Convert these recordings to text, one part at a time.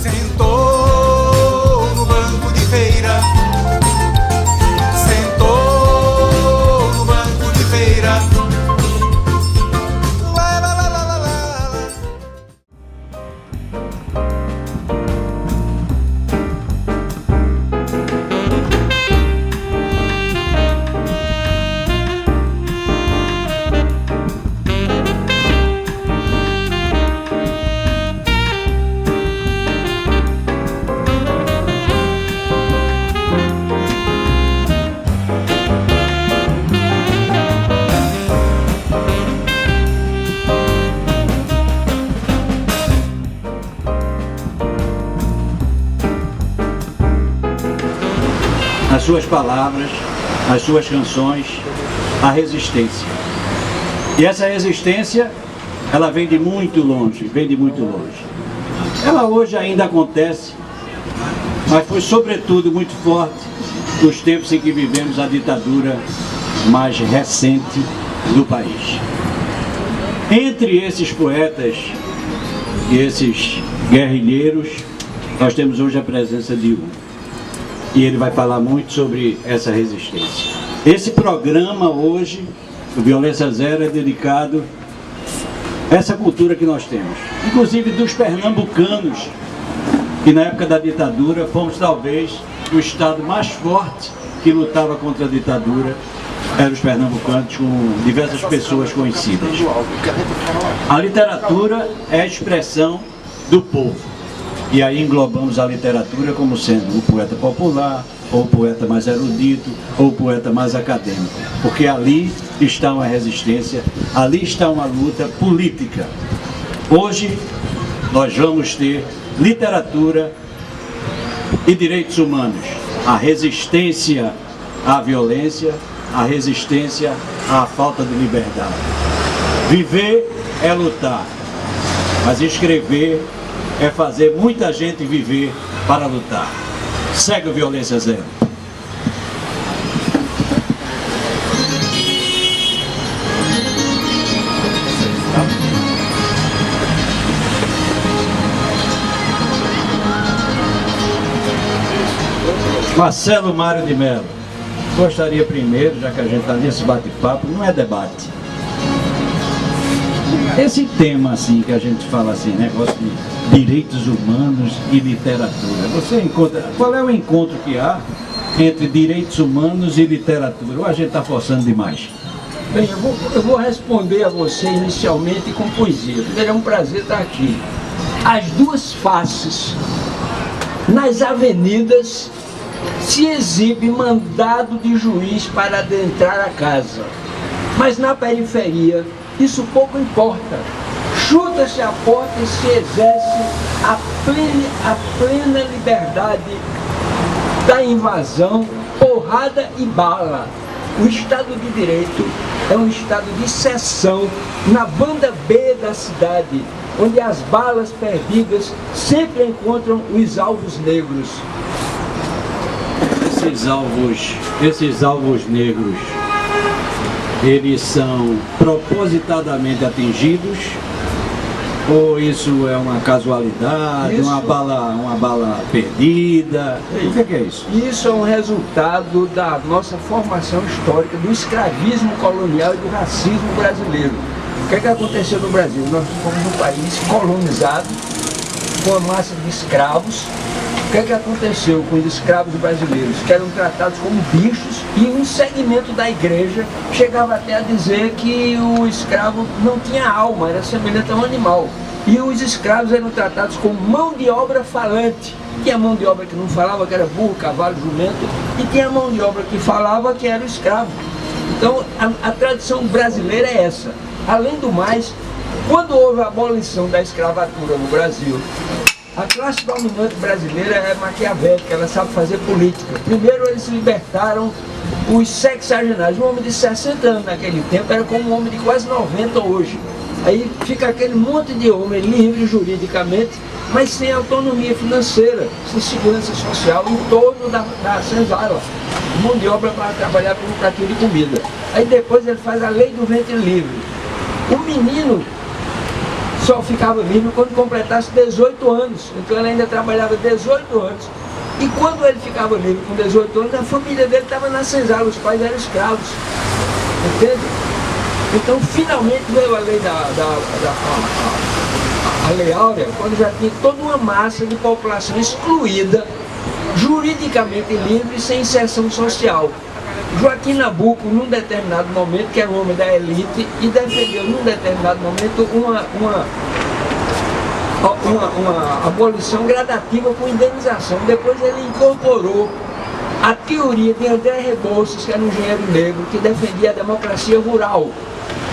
Sentou no banco de feira, sentou no banco de feira. Lá, lá, lá, lá, lá, lá. Nas suas palavras, nas suas canções, a resistência. E essa resistência, ela vem de muito longe, vem de muito longe. Ela hoje ainda acontece, mas foi sobretudo muito forte nos tempos em que vivemos a ditadura mais recente do país. Entre esses poetas e esses guerrilheiros, nós temos hoje a presença de um. E ele vai falar muito sobre essa resistência. Esse programa hoje, o Violência Zero, é dedicado a essa cultura que nós temos. Inclusive dos pernambucanos, que na época da ditadura fomos talvez o estado mais forte que lutava contra a ditadura, eram os pernambucanos, com diversas pessoas conhecidas. A literatura é a expressão do povo. E aí englobamos a literatura como sendo o poeta popular, ou o poeta mais erudito, ou o poeta mais acadêmico. Porque ali está uma resistência, ali está uma luta política. Hoje nós vamos ter literatura e direitos humanos. A resistência à violência, a resistência à falta de liberdade. Viver é lutar, mas escrever é fazer muita gente viver para lutar. Segue o Violência Zero. Marcelo Mário de Mello. Gostaria primeiro, já que a gente está nesse bate-papo, não é debate. Esse tema assim, que a gente fala assim, negócio de direitos humanos e literatura, você encontra, qual é o encontro que há entre direitos humanos e literatura? Ou a gente está forçando demais? Bem, eu vou responder a você inicialmente com poesia. Primeiro, é um prazer estar aqui. As duas faces. Nas avenidas se exibe mandado de juiz para adentrar a casa, mas na periferia isso pouco importa. Chuta-se a porta e se exerce a plena liberdade da invasão, porrada e bala. O Estado de Direito é um estado de exceção na banda B da cidade, onde as balas perdidas sempre encontram os alvos negros. Esses alvos negros, eles são propositadamente atingidos, ou isso é uma casualidade, uma bala perdida? O que é isso? Isso é um resultado da nossa formação histórica, do escravismo colonial e do racismo brasileiro. O que aconteceu no Brasil? Nós fomos um país colonizado, com uma massa de escravos. O que aconteceu com os escravos brasileiros? Que eram tratados como bichos, e um segmento da igreja chegava até a dizer que o escravo não tinha alma, era semelhante a um animal. E os escravos eram tratados como mão de obra falante. Tinha mão de obra que não falava, que era burro, cavalo, jumento, e tinha mão de obra que falava, que era o escravo. Então a tradição brasileira é essa. Além do mais, quando houve a abolição da escravatura no Brasil, a classe dominante brasileira é maquiavélica, ela sabe fazer política. Primeiro eles libertaram os sexagenários. Um homem de 60 anos naquele tempo era como um homem de quase 90 hoje. Aí fica aquele monte de homem livre juridicamente, mas sem autonomia financeira, sem segurança social, em torno da senzala. Mão de obra para trabalhar por um pratinho de comida. Aí depois ele faz a lei do ventre livre. O menino só ficava livre quando completasse 18 anos. Então ele ainda trabalhava 18 anos. E quando ele ficava livre com 18 anos, a família dele estava na senzala, os pais eram escravos. Entende? Então finalmente veio a lei a Lei Áurea, quando já tinha toda uma massa de população excluída, juridicamente livre, sem inserção social. Joaquim Nabuco, num determinado momento, que era um homem da elite, e defendeu num determinado momento uma abolição gradativa com indenização. Depois ele incorporou a teoria de André Rebouças, que era um engenheiro negro, que defendia a democracia rural.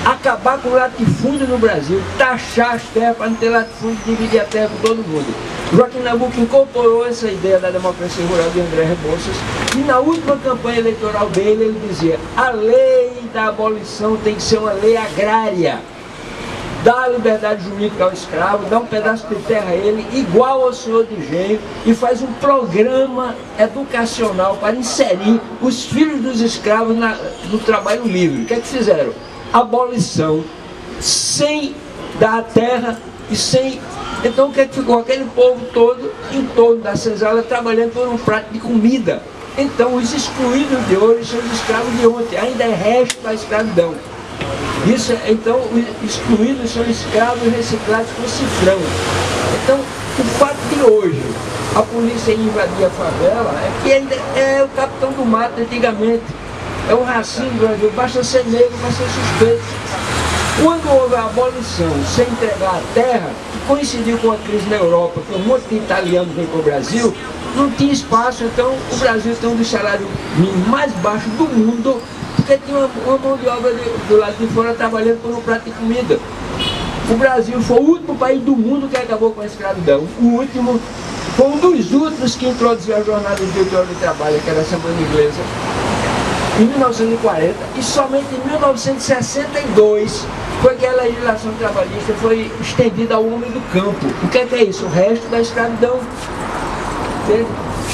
Acabar com o latifúndio no Brasil, taxar as terras para não ter latifúndio, dividir a terra com todo mundo. Joaquim Nabuco incorporou essa ideia da democracia rural de André Rebouças e na última campanha eleitoral dele ele dizia: a lei da abolição tem que ser uma lei agrária, dá a liberdade jurídica ao escravo, dá um pedaço de terra a ele, igual ao senhor de engenho, e faz um programa educacional para inserir os filhos dos escravos no trabalho livre. O que é que fizeram? Abolição, sem dar a terra e sem... Então o que é que ficou? Aquele povo todo em torno da senzala trabalhando por um prato de comida. Então os excluídos de hoje são os escravos de ontem, ainda é resto da escravidão. Isso, então os excluídos são escravos reciclados com cifrão. Então o fato de hoje a polícia invadir a favela é que ainda é o capitão do mato antigamente. É um racismo do Brasil, basta ser negro, basta ser suspeito. Quando houve a abolição sem entregar a terra, que coincidiu com a crise na Europa, que um monte de italiano veio para o Brasil, não tinha espaço, então o Brasil tem um dos salários mínimos mais baixos do mundo, porque tinha uma mão de obra do lado de fora trabalhando por um prato de comida. O Brasil foi o último país do mundo que acabou com a escravidão. O último, foi um dos últimos que introduziu a jornada de 8 horas de trabalho, que era a semana inglesa, em 1940, e somente em 1962 foi que a legislação trabalhista foi estendida ao homem do campo. O que é isso? O resto da escravidão. Entende?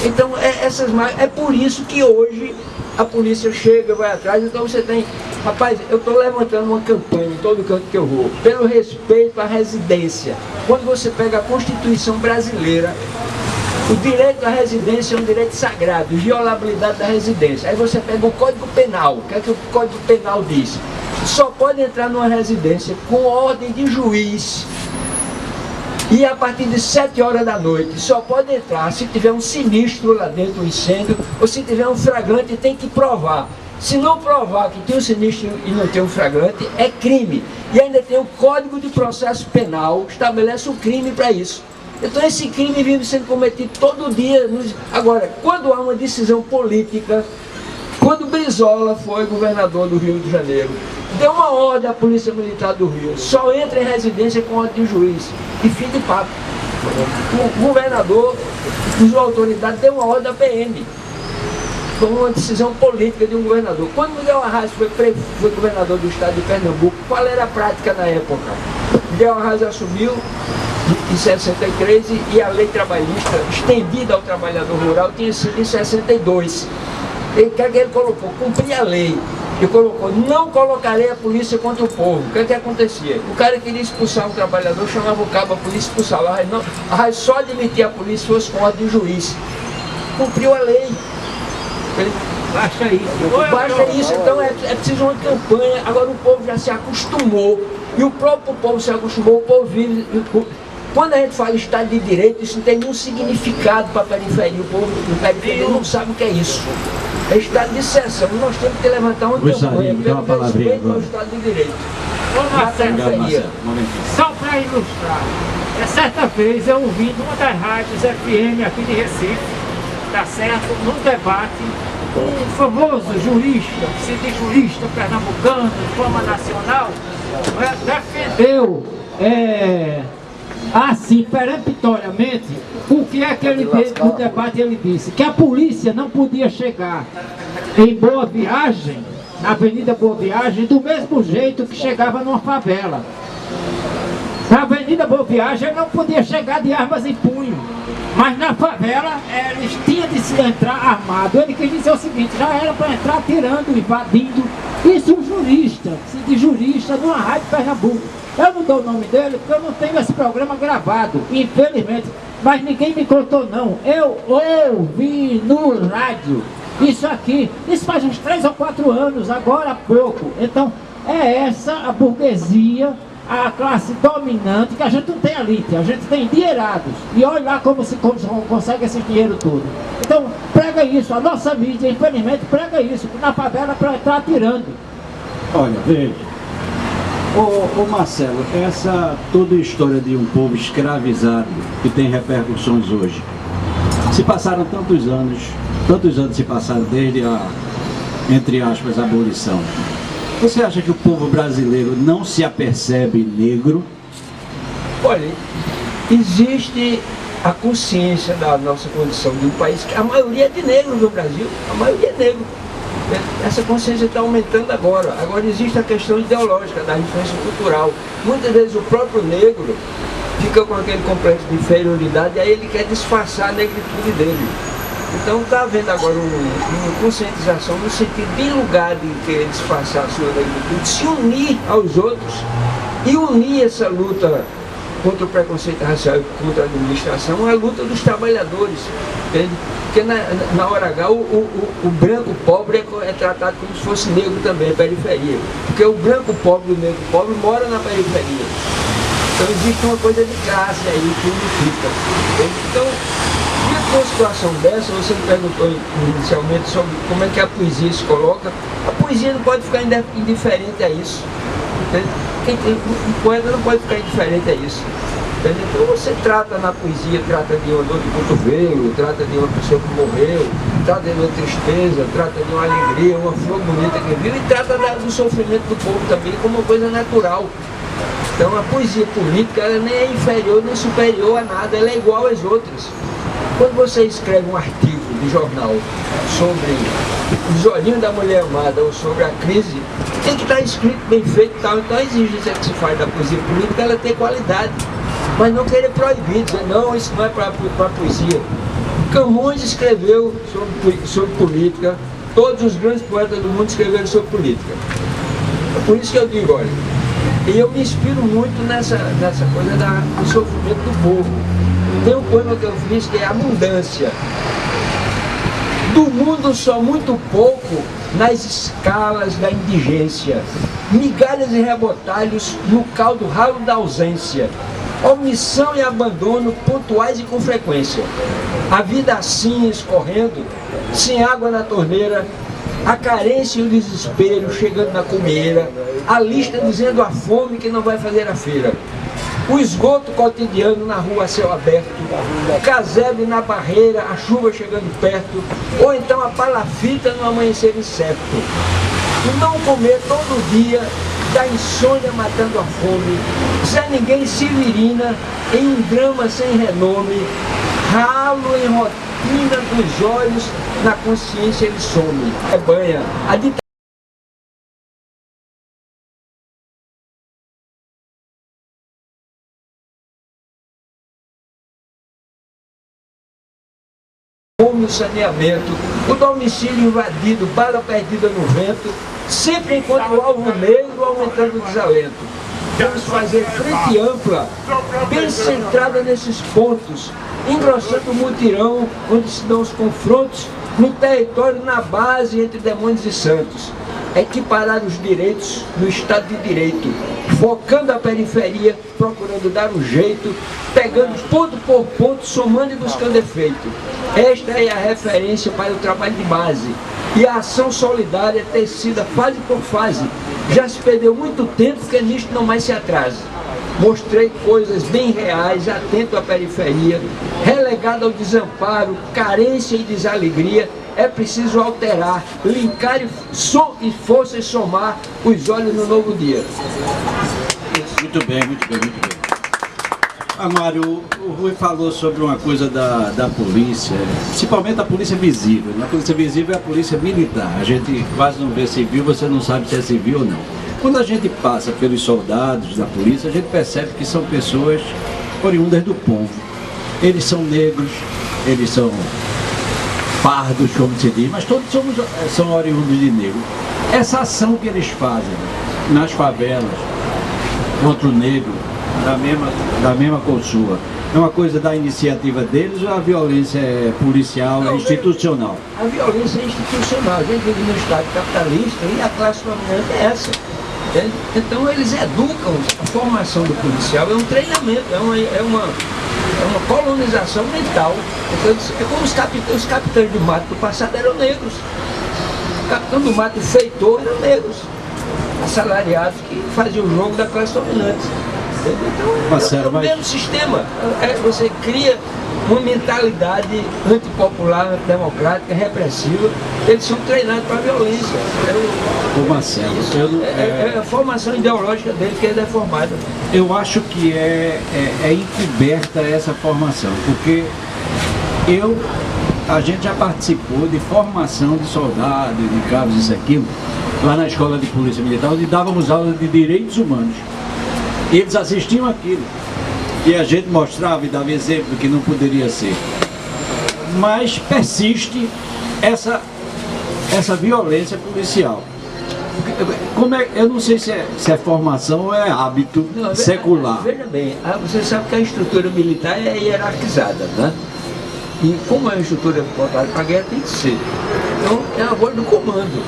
Então é por isso que hoje a polícia chega, vai atrás. Então você tem, rapaz, eu estou levantando uma campanha em todo canto que eu vou, pelo respeito à residência. Quando você pega a Constituição brasileira, o direito à residência é um direito sagrado, inviolabilidade da residência. Aí você pega o Código Penal. O que é que o Código Penal diz? Só pode entrar numa residência com ordem de juiz e a partir de 7 horas da noite. Só pode entrar se tiver um sinistro lá dentro, um incêndio, ou se tiver um flagrante, tem que provar. Se não provar que tem um sinistro e não tem um flagrante, é crime. E ainda tem o Código de Processo Penal, estabelece um crime para isso. Então esse crime vive sendo cometido todo dia. Agora, quando há uma decisão política, quando Brizola foi governador do Rio de Janeiro, deu uma ordem à Polícia Militar do Rio, só entra em residência com ordem de juiz, e fim de papo. O governador, a autoridade, deu uma ordem à PM. Foi uma decisão política de um governador. Quando Miguel Arraes foi governador do estado de Pernambuco, qual era a prática na época? Miguel Arraes assumiu em 63 e a lei trabalhista estendida ao trabalhador rural tinha sido em 62. E o que é que ele colocou? Cumprir a lei. E colocou: não colocarei a polícia contra o povo. O que é que acontecia? O cara queria expulsar um trabalhador, chamava o cabo, a polícia expulsava. A só admitia a polícia se fosse com ordem de juiz. Cumpriu a lei. Baixa isso. Baixa isso, então é preciso uma campanha. Agora o povo já se acostumou. E o próprio povo se acostumou, o povo vive. Quando a gente fala Estado de Direito, isso não tem nenhum significado para a periferia. O povo da periferia não sabe o que é isso. É Estado de exceção. Nós temos que levantar uma campanha pelo respeito ao Estado de Direito. Na periferia. Só para ilustrar, certa vez eu ouvi numa das rádios FM aqui de Recife, tá certo, num debate, um famoso jurista, se diz jurista pernambucano, de fama nacional, defendeu assim, peremptoriamente, o que é que ele no debate ele disse? Que a polícia não podia chegar em Boa Viagem, na Avenida Boa Viagem, do mesmo jeito que chegava numa favela. Na Avenida Boa Viagem ele não podia chegar de armas em punho, mas na favela eles tinham de se entrar armado. Ele quis dizer o seguinte: já era para entrar atirando, invadindo. Isso um jurista, se diz jurista, numa rádio Pernambuco. Eu não dou o nome dele porque eu não tenho esse programa gravado, infelizmente. Mas ninguém me contou não. Eu ouvi no rádio isso aqui. Isso faz uns 3 ou 4 anos, agora há pouco. Então, é essa a burguesia, a classe dominante, que a gente não tem elite, a gente tem endinheirados. E olha lá como se consegue esse dinheiro todo. Então, prega isso. A nossa mídia, infelizmente, prega isso. Na favela para estar atirando. Olha, veja. Ô Marcelo, essa toda a história de um povo escravizado que tem repercussões hoje. Se passaram tantos anos se passaram desde a, entre aspas, abolição. Você acha que o povo brasileiro não se apercebe negro? Olha, existe a consciência da nossa condição de um país que a maioria é de negros no Brasil, a maioria é negro. Essa consciência está aumentando agora. Agora existe a questão ideológica, da influência cultural. Muitas vezes o próprio negro fica com aquele complexo de inferioridade e aí ele quer disfarçar a negritude dele. Então está havendo agora uma conscientização no sentido de, em lugar de querer disfarçar a sua negritude, se unir aos outros e unir essa luta contra o preconceito racial e contra a administração, a luta dos trabalhadores, entende? Porque na hora H o branco pobre é tratado como se fosse negro também, periferia. Porque o branco pobre e o negro pobre moram na periferia. Então existe uma coisa de classe aí que unifica. Então, diante de uma situação dessa, você me perguntou inicialmente sobre como é que a poesia se coloca. A poesia não pode ficar indiferente a isso. Um poeta não pode ficar indiferente a isso. Então você trata na poesia, trata de uma dor de cotovelo, trata de uma pessoa que morreu, trata de uma tristeza, trata de uma alegria, uma flor bonita que vive, e trata do sofrimento do povo também como uma coisa natural. Então a poesia política ela nem é inferior nem superior a nada, ela é igual às outras. Quando você escreve um artigo de jornal sobre os olhinhos da mulher amada ou sobre a crise, tem que estar escrito bem feito e tal. Então a exigência que se faz da poesia política ela tem qualidade. Mas não querer proibir, dizer, não, isso não é para poesia. Camões escreveu sobre política, todos os grandes poetas do mundo escreveram sobre política. É por isso que eu digo, olha, e eu me inspiro muito nessa coisa do sofrimento do povo. Tem um poema que eu fiz que é Abundância. Do mundo só muito pouco nas escalas da indigência, migalhas e rebotalhos no caldo ralo da ausência, omissão e abandono pontuais e com frequência. A vida assim escorrendo, sem água na torneira, a carência e o desespero chegando na comieira, a lista dizendo a fome que não vai fazer a feira. O esgoto cotidiano na rua a céu aberto, o casebre na barreira, a chuva chegando perto, ou então a palafita no amanhecer incerto. O não comer todo dia, da insônia matando a fome, Zé Ninguém se virina em um drama sem renome, ralo em rotina dos olhos, na consciência ele some. É banha. A no saneamento, o domicílio invadido, bala perdida no vento, sempre encontra o alvo negro aumentando o desalento. Vamos fazer frente ampla, bem centrada nesses pontos, engrossando o mutirão onde se dão os confrontos, no território, na base entre demônios e santos. Equiparar os direitos no Estado de Direito, focando a periferia, procurando dar um jeito, pegando ponto por ponto, somando e buscando efeito. Esta é a referência para o trabalho de base. E a ação solidária tecida fase por fase. Já se perdeu muito tempo que nisto não mais se atrasa. Mostrei coisas bem reais, atento à periferia, relegado ao desamparo, carência e desalegria. É preciso alterar, linkar e força e somar os olhos no novo dia. Muito bem, muito bem, muito bem. Mário, o Rui falou sobre uma coisa da polícia, principalmente a polícia visível. A polícia visível é a polícia militar. A gente quase não vê civil, você não sabe se é civil ou não. Quando a gente passa pelos soldados da polícia, a gente percebe que são pessoas oriundas do povo. Eles são negros, eles são pardos, como se diz, mas todos são oriundos de negro. Essa ação que eles fazem nas favelas, contra o negro, da mesma cor sua, é uma coisa da iniciativa deles ou a violência é policial, é institucional? A violência é institucional. A gente vive no Estado capitalista e a classe dominante é essa. Entende? Então eles educam, a formação do policial é um treinamento, é uma colonização mental. Então, é como os capitães do mato do passado eram negros. O capitão do mato, o feitor, eram negros, assalariados que faziam o jogo da classe dominante. Então, é o mesmo sistema. Você cria uma mentalidade antipopular, antidemocrática, repressiva. Eles são treinados para a violência. Ô Marcelo, a formação ideológica deles que é deformada. eu acho que é encoberta essa formação, porque a gente já participou de formação de soldados, de cabos, isso, aquilo, lá na escola de polícia militar, onde dávamos aulas de direitos humanos. E eles assistiam aquilo. E a gente mostrava e dava exemplo que não poderia ser. Mas persiste essa violência policial. Eu não sei se é formação ou é hábito secular. Veja bem, você sabe que a estrutura militar é hierarquizada, né? E como é uma estrutura voltada para a guerra, tem que ser. Então, é a voz do comando.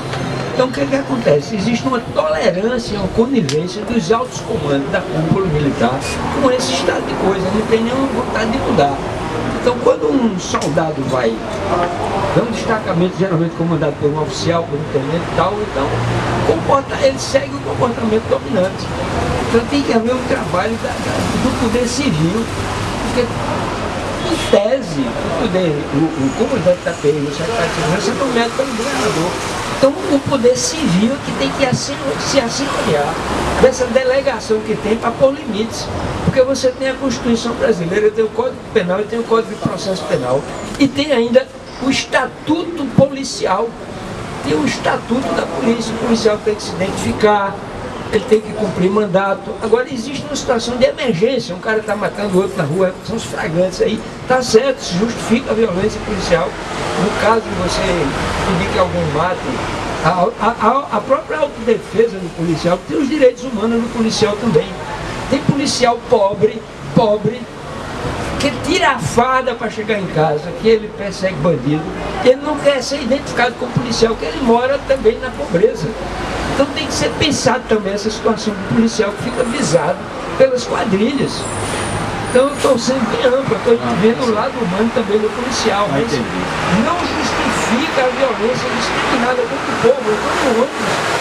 Então, o que acontece? Existe uma tolerância, uma conivência dos altos comandos da cúpula militar com esse estado de coisa, não tem nenhuma vontade de mudar. Então, quando um soldado vai é um destacamento geralmente comandado por um oficial, por um tenente e tal, então ele segue o comportamento dominante. Então tem que haver um trabalho do poder civil, porque em tese, o comandante da PM, o secretário de segurança, é nomeado pelo governador. Então o poder civil é que tem que se assemelhar dessa delegação que tem para pôr limites. Porque você tem a Constituição brasileira, tem o Código Penal e tem o Código de Processo Penal. E tem ainda o Estatuto Policial. Tem o Estatuto da Polícia. O policial tem que se identificar, ele tem que cumprir mandato. Agora existe uma situação de emergência, um cara está matando o outro na rua, são os flagrantes aí, tá certo, se justifica a violência policial. No caso de você pedir que alguém mate, a própria autodefesa do policial, tem os direitos humanos do policial também. Tem policial pobre, que tira a farda para chegar em casa, que ele persegue bandido, ele não quer ser identificado como policial, que ele mora também na pobreza. Então tem que ser pensado também essa situação do policial que fica visado pelas quadrilhas. Então eu estou sendo bem amplo, estou vendo o lado humano também do policial, mas não justifica a violência discriminada contra o povo. Eu estou no ônibus.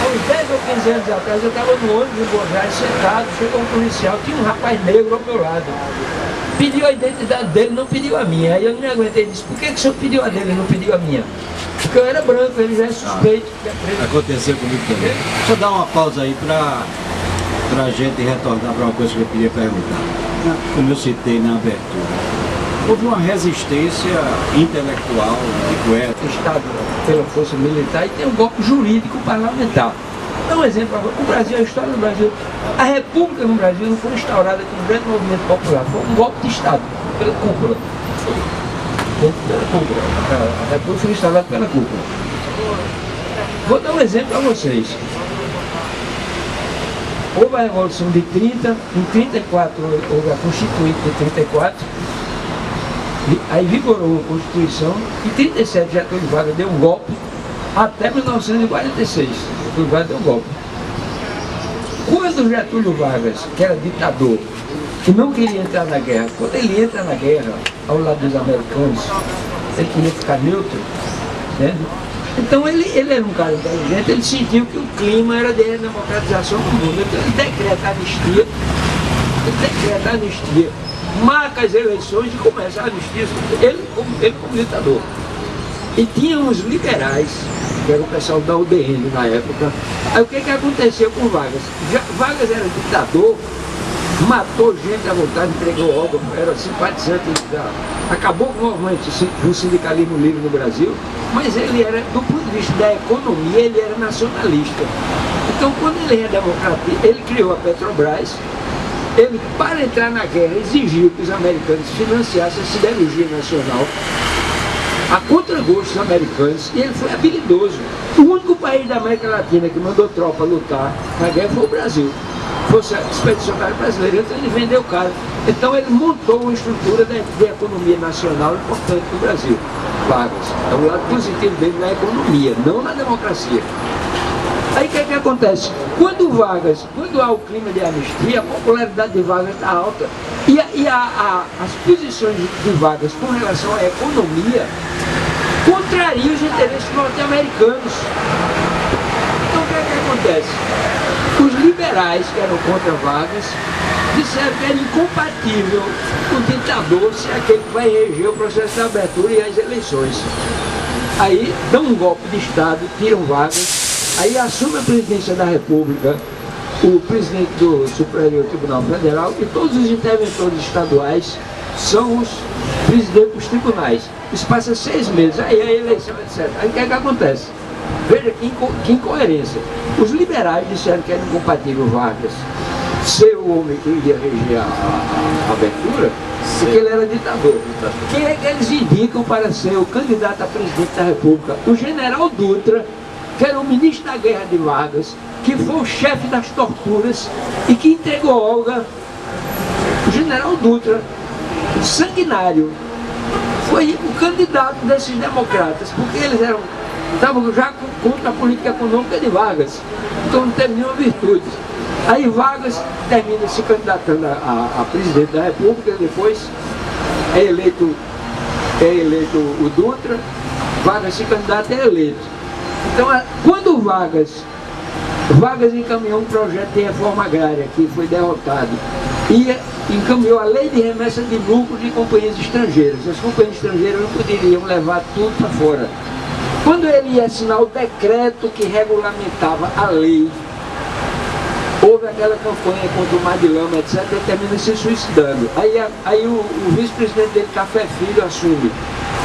Há uns 10 ou 15 anos atrás eu estava no ônibus em Boa Viagem, sentado, chegou um policial, tinha um rapaz negro ao meu lado. Pediu a identidade dele, não pediu a minha. Aí eu não me aguentei e disse, por que o senhor pediu a dele e não pediu a minha? Porque eu era branco, ele já é suspeito. Aconteceu comigo também. Deixa eu dar uma pausa aí para a gente retornar para uma coisa que eu queria perguntar. Como eu citei na abertura, houve uma resistência intelectual, O Estado pela força militar e tem um golpe jurídico parlamentar. Dá um exemplo, o Brasil, a história do Brasil, a República no Brasil não foi instaurada com um grande movimento popular, foi um golpe de Estado, pela cúpula. A República foi instaurada pela cúpula. Vou dar um exemplo para vocês. Houve a Revolução de 30, em 34 houve a Constituinte de 34, aí vigorou a Constituição, em 37 Getúlio Vargas deu um golpe, até 1946, Getúlio Vargas deu um golpe. Quando Getúlio Vargas, que era ditador, que não queria entrar na guerra, quando ele entra na guerra, ao lado dos americanos, ele queria ficar neutro, né? Então ele era um cara inteligente, ele sentiu que o clima era de democratização do mundo, então ele decreta a anistia, marca as eleições e começa a anistia, ele como ditador. E tinha uns liberais, que era o pessoal da UDN na época. Aí o que aconteceu com Vargas? Vargas era ditador, matou gente à vontade, entregou órgão, era simpatizante, acabou com o sindicalismo livre no Brasil, mas ele era, do ponto de vista da economia, ele era nacionalista. Então quando ele é democrata, ele criou a Petrobras, ele, para entrar na guerra, exigiu que os americanos financiassem a siderurgia nacional, a contragosto dos americanos, e ele foi habilidoso. O único país da América Latina que mandou tropa lutar na guerra foi o Brasil. Força Expedicionária Brasileira, então ele vendeu caro. Então ele montou uma estrutura de economia nacional importante no Brasil. Vargas. É o lado positivo dele na economia, não na democracia. Aí o que acontece? Quando há o clima de anistia, a popularidade de Vargas está alta. E as posições de Vargas com relação à economia contrariam os interesses norte-americanos. Então o que acontece? Os liberais que eram contra Vargas disseram que era incompatível o ditador ser aquele que vai reger o processo de abertura e as eleições. Aí dão um golpe de Estado, tiram Vargas. Aí assume a presidência da República o presidente do Superior Tribunal Federal e todos os interventores estaduais são os presidentes dos tribunais. Isso passa 6 meses, aí a eleição, etc. Aí o que acontece? Veja que incoerência. Os liberais disseram que era incompatível Vargas ser o homem que iria reger a abertura, porque ele era ditador. Quem é que eles indicam para ser o candidato a presidente da República? O general Dutra, que era o ministro da guerra de Vargas, que foi o chefe das torturas e que entregou Olga. O general Dutra, sanguinário, foi o candidato desses democratas, porque eles estavam já contra a política econômica de Vargas, então não teve nenhuma virtude. Aí Vargas termina se candidatando a presidente da República, depois é eleito o Dutra, Vargas se candidata e é eleito. Então, quando Vargas encaminhou um projeto de reforma agrária que foi derrotado e encaminhou a lei de remessa de lucro de companhias estrangeiras. As companhias estrangeiras não poderiam levar tudo para fora. Quando ele ia assinar o decreto que regulamentava a lei, houve aquela campanha contra o Mar de Lama, etc., ele termina se suicidando. Aí o vice-presidente dele, Café Filho, assume.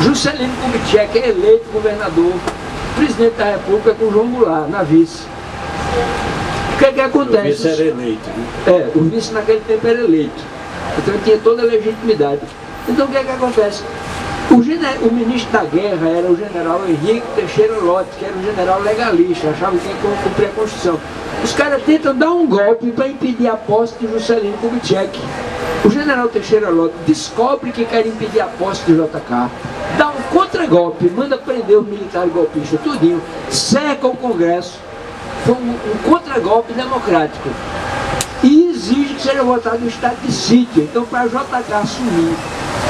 Juscelino Kubitschek é eleito governador, presidente da República com João Goulart, na vice. O que acontece? O vice era eleito, né? O vice naquele tempo era eleito. Então ele tinha toda a legitimidade. Então o que acontece? O ministro da guerra era o general Henrique Teixeira Lott, que era um general legalista, achava que tinha que cumprir a Constituição. Os caras tentam dar um golpe para impedir a posse de Juscelino Kubitschek. O general Teixeira Lott descobre que quer impedir a posse de JK, dá um contragolpe, manda prender os militares golpistas, tudinho, cerca o Congresso, foi um contragolpe democrático, e exige que seja votado o estado de sítio. Então, para JK assumir,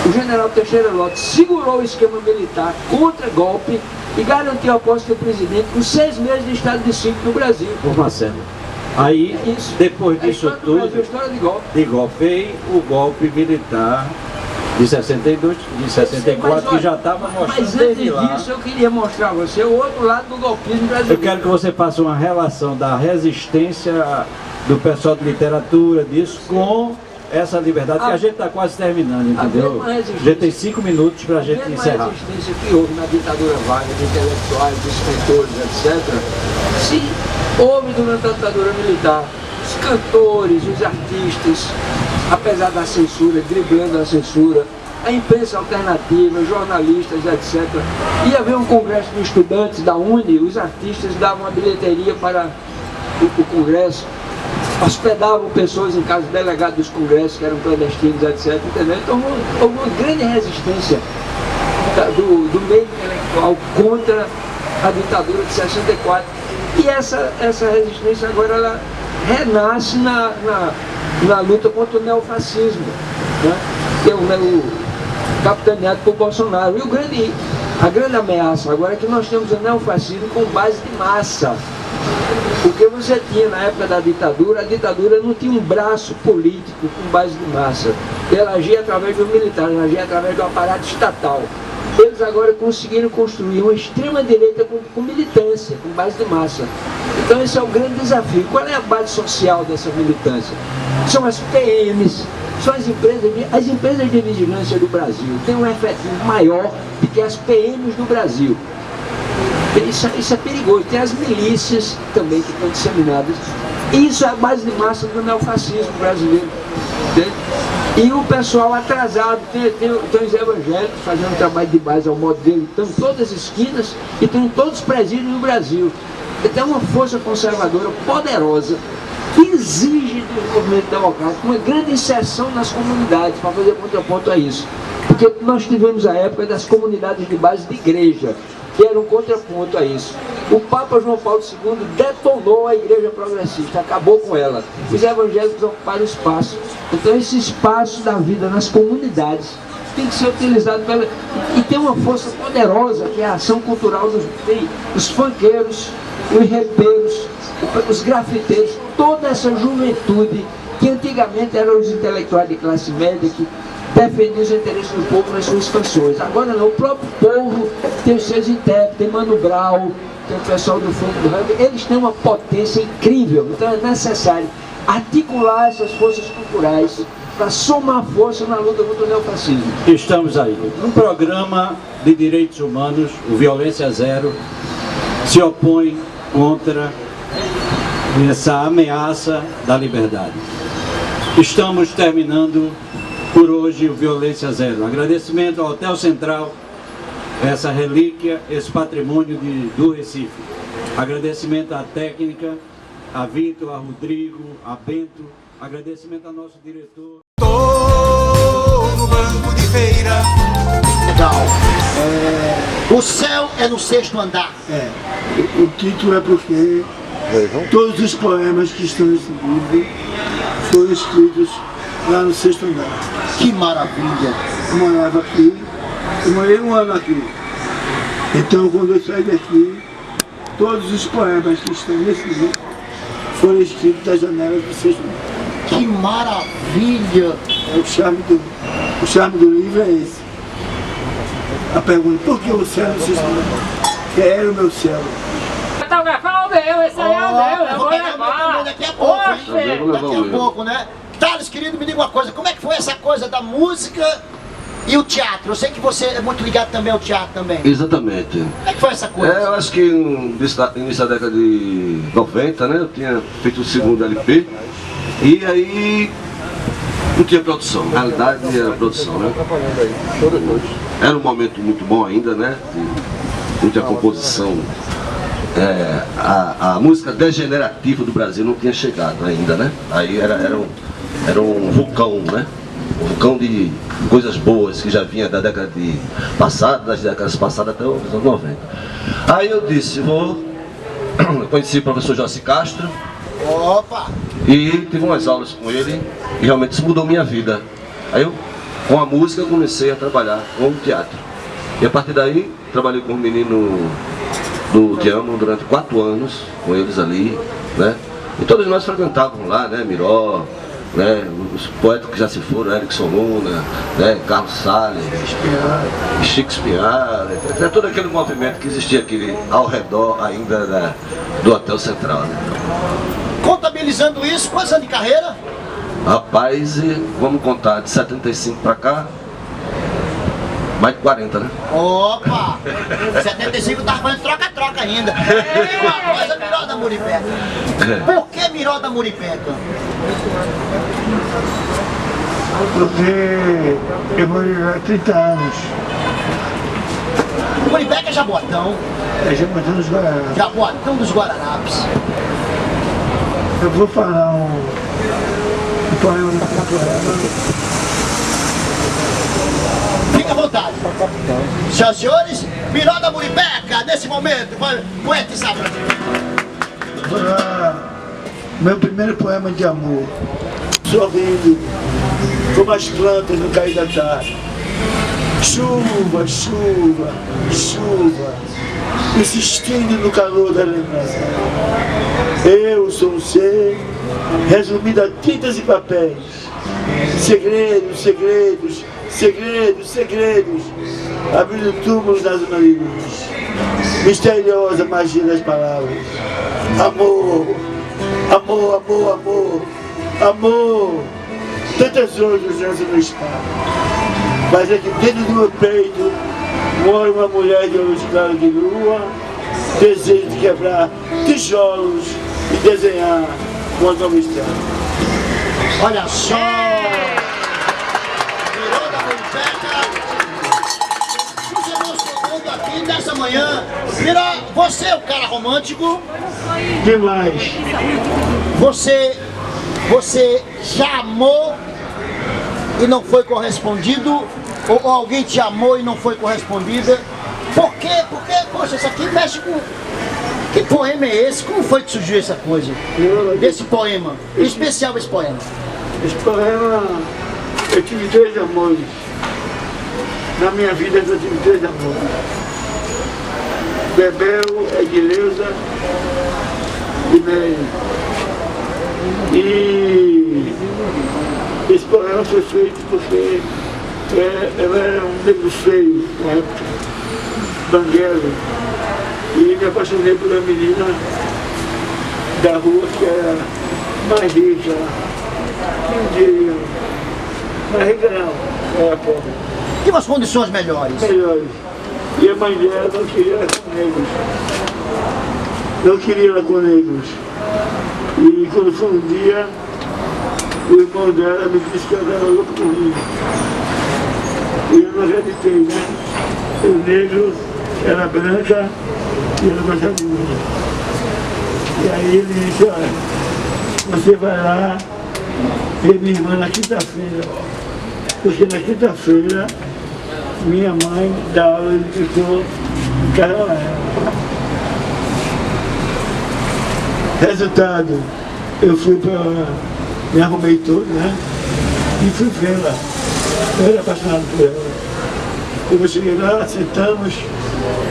o general Teixeira Lott segurou o esquema militar contra golpe e garantiu a posse do presidente com 6 meses de estado de sítio no Brasil. Por Marcelo. Aí, depois disso tudo, de golpe, veio o golpe militar de 62, de 64, que já estava mostrando. Mas antes disso, eu queria mostrar a você o outro lado do golpismo brasileiro. Eu quero que você faça uma relação da resistência do pessoal de literatura, disso, com essa liberdade, que a gente está quase terminando, entendeu? A gente tem 5 minutos para a gente encerrar. A resistência que houve na ditadura Vargas, de intelectuais, de escritores, etc., se houve durante a ditadura militar, os cantores, os artistas, apesar da censura, driblando a censura, a imprensa alternativa, jornalistas, etc. Ia haver um congresso de estudantes da Uni, os artistas davam a bilheteria para o congresso, hospedavam pessoas em casa, delegados dos congressos que eram clandestinos, etc. Entendeu? Então houve uma grande resistência do meio intelectual contra a ditadura de 64. E essa resistência agora ela renasce na luta contra o neofascismo, né? Que é o capitaneado por Bolsonaro. E a grande ameaça agora é que nós temos o neofascismo com base de massa. Porque você tinha na época da ditadura, a ditadura não tinha um braço político com base de massa. Ela agia através dos militares, ela agia através do aparato estatal. Eles agora conseguiram construir uma extrema-direita com militância, com base de massa. Então esse é o grande desafio. Qual é a base social dessa militância? São as PMs, são as empresas de vigilância do Brasil. Tem um efetivo maior do que as PMs do Brasil. Isso é perigoso. Tem as milícias também que estão disseminadas. Isso é a base de massa do neofascismo brasileiro. Entende? E o pessoal atrasado, tem os evangélicos fazendo trabalho de base ao modo dele, estão em todas as esquinas e estão em todos os presídios do Brasil. Tem uma força conservadora poderosa que exige do movimento democrático uma grande inserção nas comunidades para fazer contraponto a isso. Porque nós tivemos a época das comunidades de base de igreja, que era um contraponto a isso. O Papa João Paulo II detonou a igreja progressista, acabou com ela. Os evangélicos ocuparam espaço. Então esse espaço da vida nas comunidades tem que ser utilizado e tem uma força poderosa, que é a ação cultural dos funkeiros, os repeiros, os grafiteiros, toda essa juventude que antigamente eram os intelectuais de classe média que defendiam os interesses do povo nas suas canções. Agora não, o próprio povo tem os seus intérpretes, tem Mano Brown, tem o pessoal do funk do rap, eles têm uma potência incrível. Então é necessário articular essas forças culturais para somar força na luta contra o neofascismo. Estamos aí. Um programa de direitos humanos, o Violência Zero, se opõe contra essa ameaça da liberdade. Estamos terminando por hoje o Violência Zero. Agradecimento ao Hotel Central, essa relíquia, esse patrimônio do Recife. Agradecimento à técnica, a Vitor, a Rodrigo, a Bento. Agradecimento ao nosso diretor. Tô no banco de feira. Legal. O céu é no 6º andar. O título é porque todos os poemas que estão nesse livro foram escritos lá no 6º andar. Que maravilha. Eu morava aqui, eu morei um ano aqui. Então quando eu saí daqui, todos os poemas que estão nesse livro foram escritos das janelas do 6º andar. Que maravilha. O charme do livro é esse. A pergunta, por que o céu no 6º andar? Quero o meu céu. Fotografar o meu, esse aí é o meu, eu vou levar. Daqui a pouco, hein? Daqui a pouco, né? Thales, querido, me diga uma coisa, como é que foi essa coisa da música e o teatro? Eu sei que você é muito ligado também ao teatro também. Exatamente. Como é que foi essa coisa? Eu acho que no início da década de 90, né, eu tinha feito o 2º LP, e aí não tinha produção, na realidade era produção, né? Era um momento muito bom ainda, né, de muita composição. A música degenerativa do Brasil não tinha chegado ainda, né? Aí era um vulcão, né? Um vulcão de coisas boas que já vinha da década das décadas passadas até os anos 90. Aí eu disse, conheci o professor Jossi Castro. Opa! E tive umas aulas com ele e realmente isso mudou minha vida. Aí eu, com a música, comecei a trabalhar com o teatro. E a partir daí, trabalhei com um menino do Tiamo durante 4 anos, com eles ali, né? E todos nós frequentávamos lá, né? Miró, né? Os poetas que já se foram, Erickson Luna, né? Carlos Salles, Chico Espinhar, todo aquele movimento que existia aqui ao redor ainda do Hotel Central, né? Contabilizando isso, quantos anos de carreira? Rapaz, vamos contar, de 75 pra cá, mais de 40, né? Opa! 75 tava fazendo troca-troca ainda. E uma coisa, Miró da Muripeca. Por que Miró da Muripeca? Porque eu morei lá há 30 anos. Muripeca é Jaboatão. É Jaboatão dos Guararapes. Jaboatão dos Guararapes. Eu vou falar um poema da temporada. Fica à vontade. Senhoras e senhores, Miró da Muripeca, nesse momento, vai poetizar. Vou lá, meu primeiro poema de amor. Sorrindo, como as plantas no cair da tarde. Chuva, chuva, chuva, insistindo no calor da lembrança. Eu sou um ser resumido a tintas e papéis. Segredos, segredos, segredos, segredos, abrindo túmulos nas marinas. Misteriosa magia das palavras. Amor, amor, amor, amor, amor. Tantas outras dançam no espaço. Mas é que dentro do meu peito mora uma mulher de olhos claros de lua, desejo de quebrar tijolos e desenhar uma nova estrada. Olha só! Miró da Muripeca. Os irmãos tocando aqui nessa manhã. Miró, você é o cara romântico. Demais. Você Você já amou e não foi correspondido? Ou alguém te amou e não foi correspondida? Por quê? Porque, poxa, isso aqui mexe com... Que poema é esse? Como foi que surgiu essa coisa? Desse poema? Em especial esse poema. Esse poema, eu tive 2 amores. Na minha vida eu tive 2 amores. Bebel, Edileuza e Mary. E esse poema foi feito porque eu era um negro feio na época, banguelo. E me apaixonei por uma menina da rua que era mais rica, não diria, mais rica não, era pobre. Tinha umas condições melhores. Melhores. E a mãe dela não queria ela com negros. Não queria ela com negros. E quando foi um dia, o irmão dela me disse que ela era louca por mim. E eu não acreditei, né? O negro era branca e ela gostava de mim. E aí ele disse, olha, você vai lá ver minha irmã na quinta-feira. Porque na quinta-feira minha mãe dá aula e ficou em casa. Resultado, eu fui para... me arrumei todo, né? E fui vê-la. Eu era apaixonado por ela. Quando eu cheguei lá, sentamos,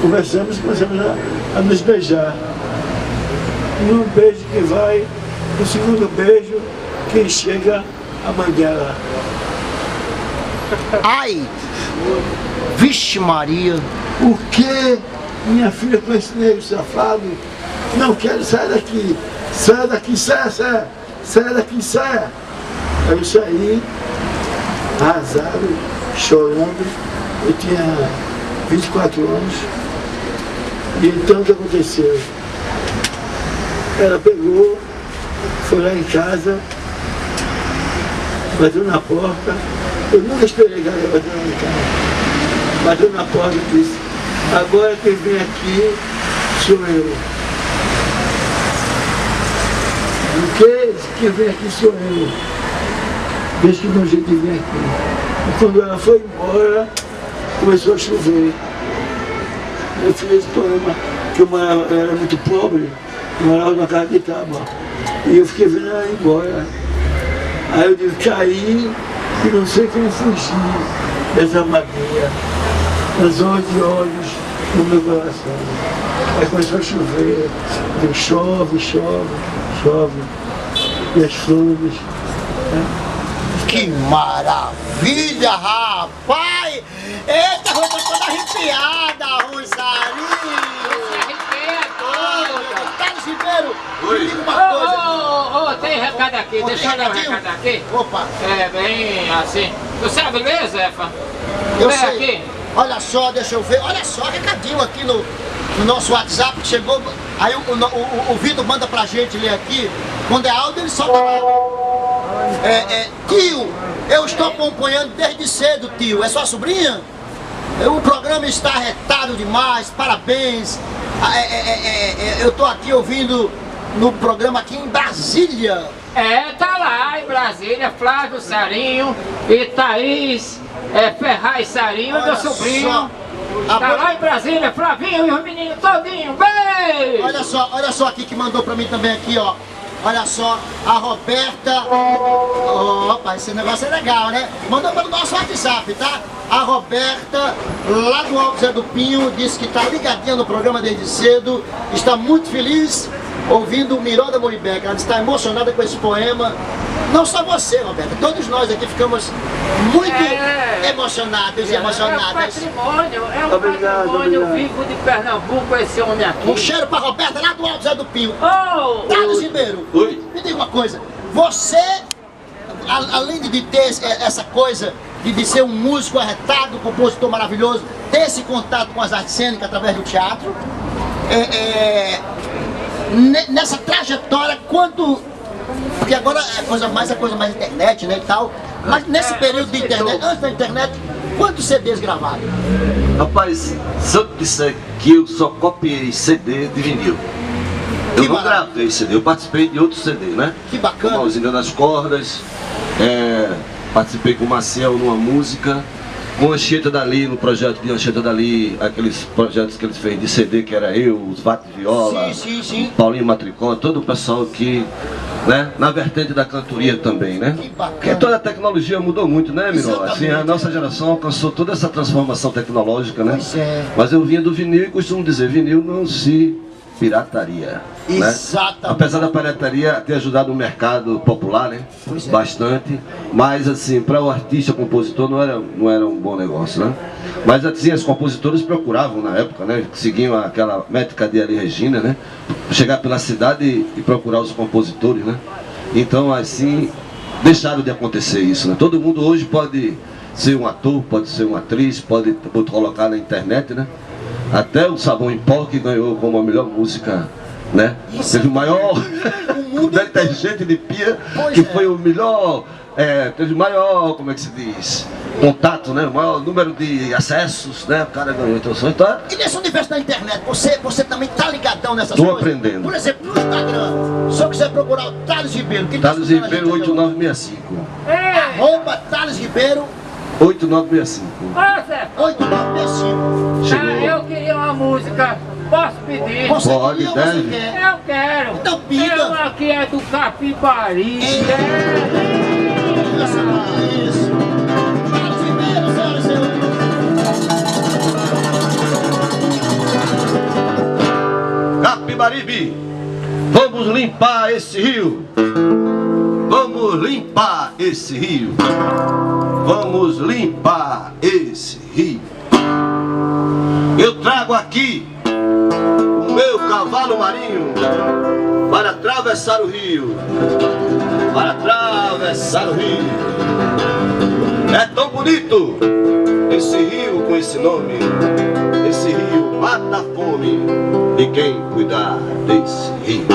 conversamos e começamos a nos beijar. E um beijo que vai, no segundo beijo, quem chega, a mãe dela. Ai! Vixe Maria! O quê? Minha filha com esse negro safado? Não quero, sair daqui! Sai daqui, sai, sai! Sai daqui, sai! Aí eu saí, arrasado, chorando. Eu tinha 24 anos. E então o que aconteceu? Ela pegou, foi lá em casa, bateu na porta. Eu nunca esperei que ela bateu na casa. Bateu na porta e disse, agora quem vem aqui sou eu. O que? Quem vem aqui sou eu. Desde que meu jeito de vir aqui. E quando ela foi embora, começou a chover. Eu fiz esse poema, que eu era muito pobre, eu morava na casa de tábua. E eu fiquei vendo ela ir embora. Aí eu digo, caí e não sei como fugir dessa magia, das olhos no meu coração. Aí começou a chover, eu chove, chove, chove, e as flores. Né? Que maravilha, rapaz! Eita, eu tô toda arrepiada, Rosarinho! Carlos Ribeiro, me diga uma coisa. Tem recado aqui, deixa eu dar um recado aqui. Opa! É, bem assim. Tu sabe ler, Zefa? Eu Lê sei. aqui. Olha só, deixa eu ver. Olha só, recadinho aqui no nosso WhatsApp que chegou. Aí o Vitor manda pra gente ler aqui. Quando é áudio, ele solta lá. Tio, eu estou acompanhando desde cedo, tio. É sua sobrinha? O programa está retado demais, parabéns. Eu estou aqui ouvindo no programa aqui em Brasília. Tá lá em Brasília, Flávio Sarinho e Thaís Ferraz Sarinho, Olha meu sobrinho. só. Tá lá em Brasília, Flavinho e os meninos todinho, beijo! Olha só aqui que mandou pra mim também aqui, ó. Olha só, a Roberta. Opa, esse negócio é legal, né? Mandou pelo nosso WhatsApp, tá? A Roberta, lá do Alto Zé do Pinho, disse que tá ligadinha no programa desde cedo, está muito feliz ouvindo o Miranda Moribeca. Ela está emocionada com esse poema. Não só você, Roberta, todos nós aqui ficamos muito emocionados e emocionadas. É um patrimônio vivo de Pernambuco, esse homem aqui. Um cheiro pra Roberta lá do Alto Zé do Pinho. Oh! Carlos Ribeiro, Oi. me diga uma coisa, você, além de ter essa coisa de ser um músico arretado, compositor maravilhoso, ter esse contato com as artes cênicas através do teatro, nessa trajetória, porque agora é coisa mais internet, né, e tal, mas nesse período de internet, antes da internet, quantos CDs gravados? Rapaz, se eu disser que eu só copiei CD de vinil. Eu Que não maravilha. gravei CD, eu participei de outro CD, né? Que bacana. Como a Usina das Cordas, participei com o Maciel numa música, com a Anchieta Dali, no projeto de Anchieta Dali, aqueles projetos que eles fez de CD, que era eu, os Vate Viola, Sim. Paulinho Matricó, todo o pessoal aqui, né? Na vertente da cantoria também, né? Que bacana. Porque toda a tecnologia mudou muito, né, Miró? Exatamente. Assim, a nossa geração alcançou toda essa transformação tecnológica, né? Pois é. Mas eu vinha do vinil e costumo dizer, vinil não se pirataria. Né? Exatamente. Apesar da pirataria ter ajudado o mercado popular, né? Pois é. Bastante. Mas assim, para o artista, compositor, não era um bom negócio, né? Mas assim, os compositores procuravam na época, né? Seguiam aquela métrica de Elis Regina, né? Chegar pela cidade e procurar os compositores, né? Então assim, deixaram de acontecer isso, né? Todo mundo hoje pode ser um ator, pode ser uma atriz, pode colocar na internet, né? Até o Sabão em Pó, que ganhou como a melhor música, né? Teve o maior detergente de pia, que foi o melhor, teve o maior, como é que se diz, contato, né? O maior número de acessos, né? O cara ganhou. Então, E nesse universo da internet, você também tá ligadão nessas Tô coisas? aprendendo. Por exemplo, no Instagram, se eu quiser procurar o Thales Ribeiro, quem tá Thales escutando a Ribeiro gente agora? 8965. Arroba Thales Ribeiro 8965. Ô Zé, 8965. Chegou. eu queria uma música, posso pedir? Você Pode, queria ou você deve. quer? Eu quero. Então pida. Eu aqui é do Capibari. Isso. Thales Ribeiro, senhoras e senhores. Capibaribe, vamos limpar esse rio. Vamos limpar esse rio. Vamos limpar esse rio. Eu trago aqui o meu cavalo marinho para atravessar o rio. Para atravessar o rio. É tão bonito esse rio com esse nome. Esse rio mata a fome de quem cuidar desse rio.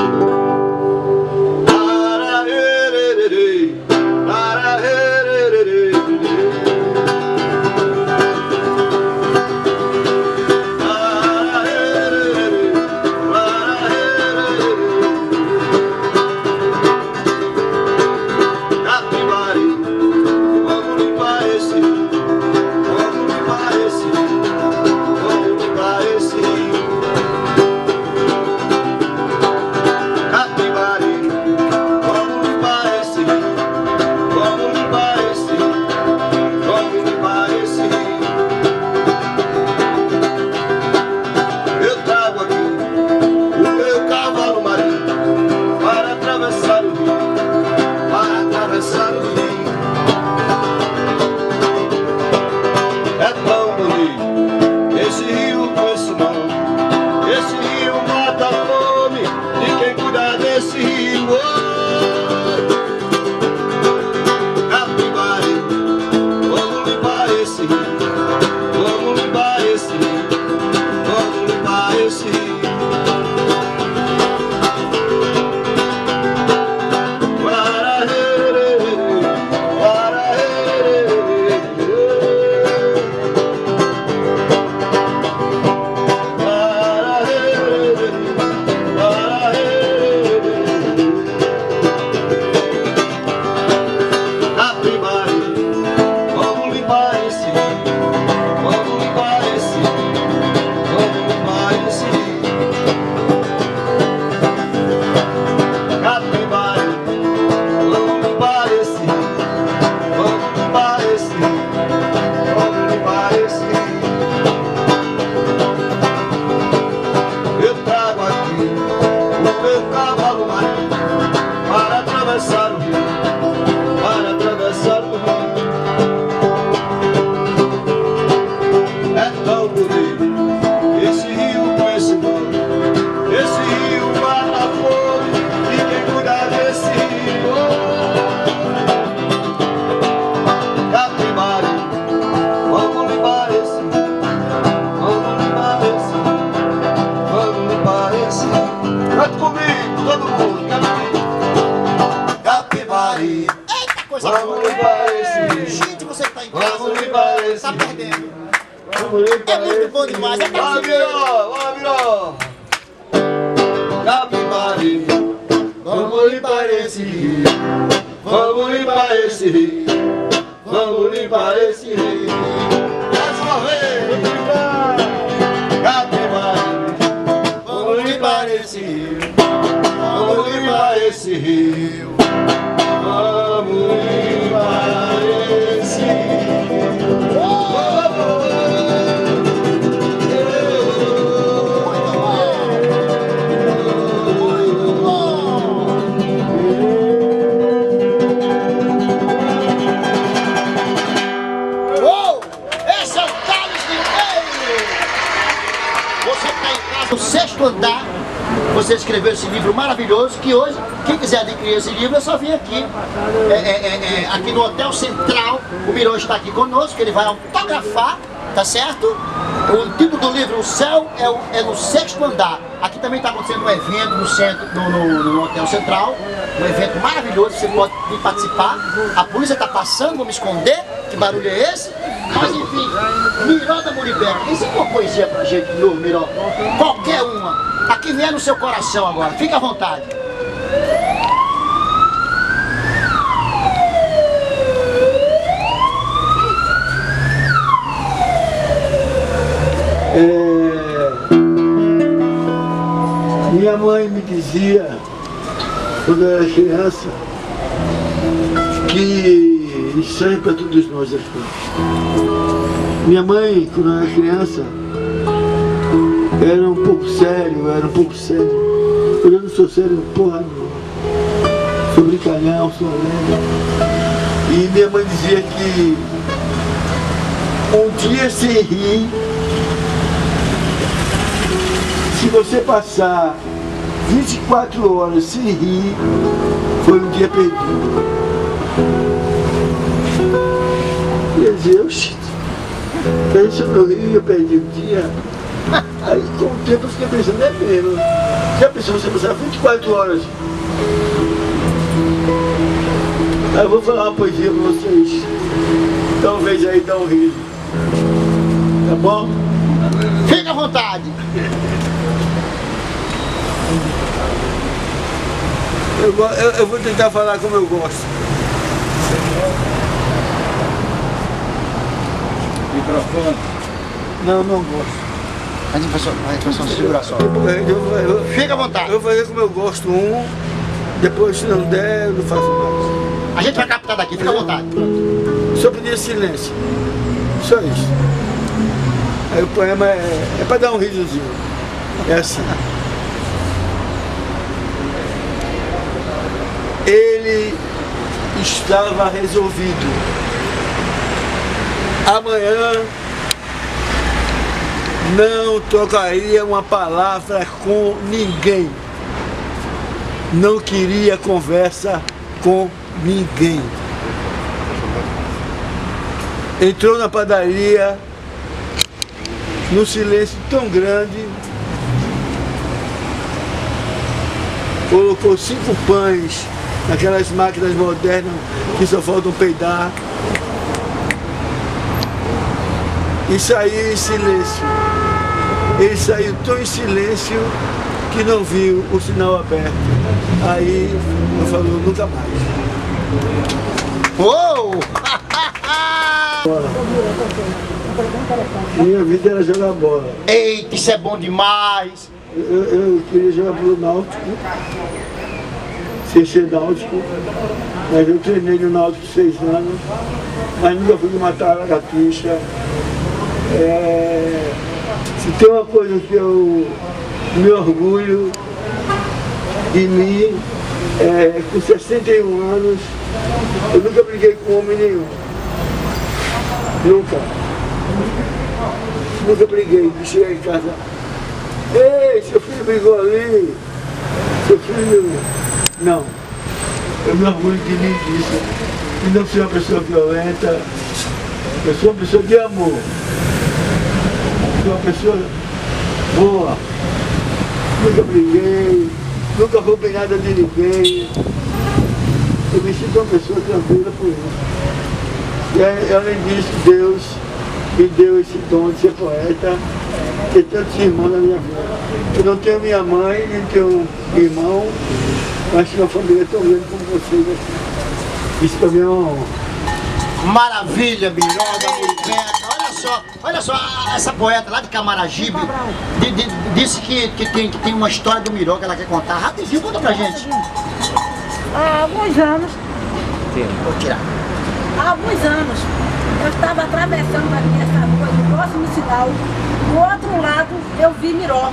Gente, você que tá em casa, tá perdendo. É muito bom demais. É Thales Ribeiro. Bora, Miró! Capibari, vamos limpar esse rio, vamos limpar esse rio, vamos limpar esse rio. Mais uma vez, Capibari, vamos limpar esse rio, vamos limpar esse rio, vamos limpar esse rio. Esse é o Thales Ribeiro! Você que está em casa, no 6º andar, você escreveu esse livro maravilhoso, que hoje, quem quiser adquirir esse livro, é só vir aqui, aqui no Hotel Central. O Miró está aqui conosco, ele vai autografar, tá certo? O título do livro, O Céu, é no 6º andar. Aqui também está acontecendo um evento no centro, no Hotel Central, um evento maravilhoso, você pode vir participar. A polícia está passando, vou me esconder, que barulho é esse? Mas enfim, Miró da Muribeca, ensina uma poesia pra gente de novo, Miró. Qualquer uma. A que vier no seu coração agora, fica à vontade. Minha mãe me dizia, quando eu era criança, que isso é para todos nós as coisas. Minha mãe, quando eu era criança, era um pouco sério. Eu não sou sério porra nenhuma. Sou brincalhão, sou alegre. E minha mãe dizia que um dia sem rir, se você passar 24 horas sem rir, foi um dia perdido. Quer dizer, oxi, se eu não rio, eu perdi um dia. Aí com o tempo eu fiquei pensando, é mesmo. Já pensou você passar 24 horas? Aí eu vou falar uma poesia pra vocês. Talvez aí dá um riso. Tá bom? Fica à vontade. Eu vou tentar falar como eu gosto. Microfone. Não gosto. A gente vai segurar só. Fica à vontade. Eu vou fazer como eu gosto depois se não der, eu não faço mais. A gente vai captar daqui, fica à vontade. Só pedir silêncio. Só isso. Aí o poema é para dar um risozinho. É assim. Ele estava resolvido. Amanhã não trocaria uma palavra com ninguém. Não queria conversa com ninguém. Entrou na padaria, num silêncio tão grande, colocou 5 pães naquelas máquinas modernas que só faltam peidar e saiu em silêncio. Ele saiu tão em silêncio que não viu o sinal aberto. Aí eu falou, nunca mais. Uou! Minha vida era jogar bola. Eita, isso é bom demais! Eu queria jogar pelo Náutico, ser Náutico, mas eu treinei no Náutico 6 anos, mas nunca fui matar a lagartixa. Se tem uma coisa que eu me orgulho de mim, com 61 anos, eu nunca briguei com homem nenhum. Nunca. Nunca briguei de chegar em casa. Ei, seu filho brigou ali. Seu filho... Não. Eu me orgulho de mim disso. E não sou uma pessoa violenta. Eu sou uma pessoa de amor. Sou uma pessoa boa. Nunca briguei. Nunca roubei nada de ninguém. Eu me sinto uma pessoa tranquila por isso. E além disso, Deus me deu esse dom de ser poeta. ter tantos irmãos na minha vida. Eu não tenho minha mãe, nem tenho irmão, mas tenho uma família tão grande como vocês aqui. Isso para mim é uma honra. Maravilha, Miranda, Muriveta. Olha só, essa poeta lá de Camaragibe disse que tem uma história do Miró que ela quer contar. Rapidinho, conta pra gente. Há alguns anos, Vou tirar. há alguns anos, eu estava atravessando aqui essa rua do próximo sinal. Do outro lado, eu vi Miró,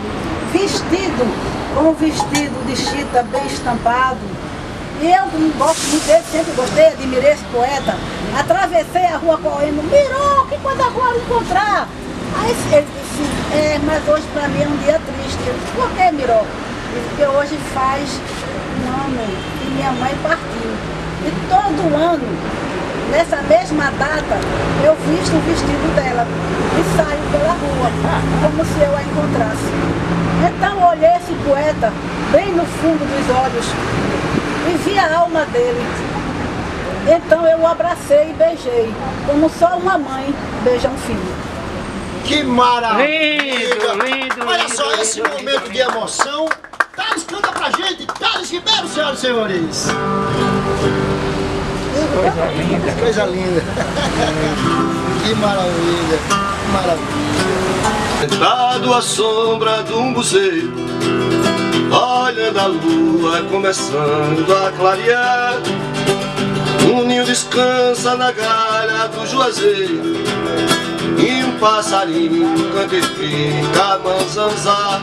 vestido com um vestido de chita bem estampado. E eu gosto muito dele, sempre gostei, admirei esse poeta. Atravessei a rua correndo, Miró, que coisa boa encontrar. Aí ele disse, mas hoje para mim é um dia triste. Eu disse, por que, Miró? Ele disse, porque hoje faz um ano que minha mãe partiu. E todo ano, nessa mesma data, eu visto o vestido dela e saio pela rua, como se eu a encontrasse. Então eu olhei esse poeta bem no fundo dos olhos e vi a alma dele. Então eu o abracei e beijei, como só uma mãe beija um filho. Que maravilha! Lindo. Olha só, esse momento de emoção. Thales, canta pra gente. Thales Ribeiro, senhoras e senhores. Coisa linda. Que maravilha. Que maravilha. Sentado à sombra de um buzeiro, olhando a lua começando a clarear, um ninho descansa na galha do juazeiro, e um passarinho canta e fica a manzanzar.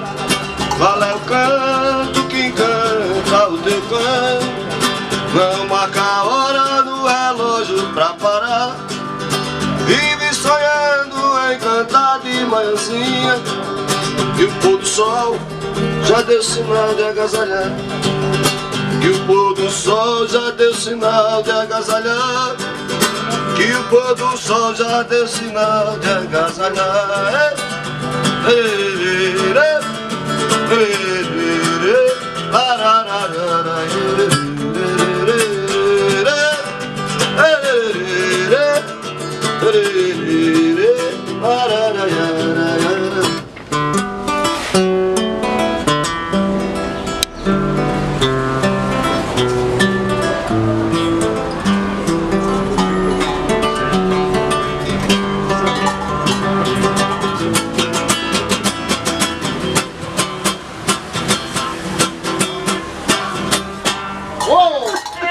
Qual é o canto que encanta o teu canto? Não marca a hora no relógio pra parar. Vive sonhando em cantar de manhãzinha, que o pôr do sol já deu sinal de agasalhar. Que o pôr do sol já deu sinal de agasalhar. Que o pôr do sol já deu sinal de agasalhar.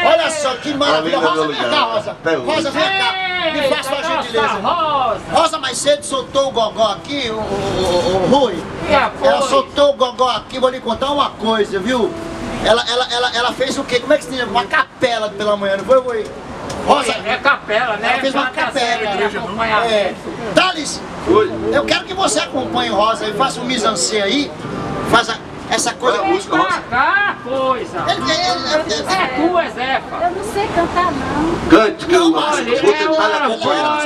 Olha só que maravilha. Rosa, vem cá, Rosa. Rosa, vem cá. Me faça uma gentileza. Rosa mais cedo soltou o gogó aqui, o Rui. Ela soltou o gogó aqui, vou lhe contar uma coisa, viu? Ela fez o quê? Como é que se diz? Uma capela pela manhã, não foi, Rui? Rosa, É capela, né? ela fez uma capela. Thales, eu quero que você acompanhe o Rosa e faça um mise-en-scène aí. Faça essa coisa. Música, Rosa. Cá, coisa. É tua, Zefa. Eu não sei cantar não. Cante, que eu vou Olha, tentar lhe é uma acompanhar. voz.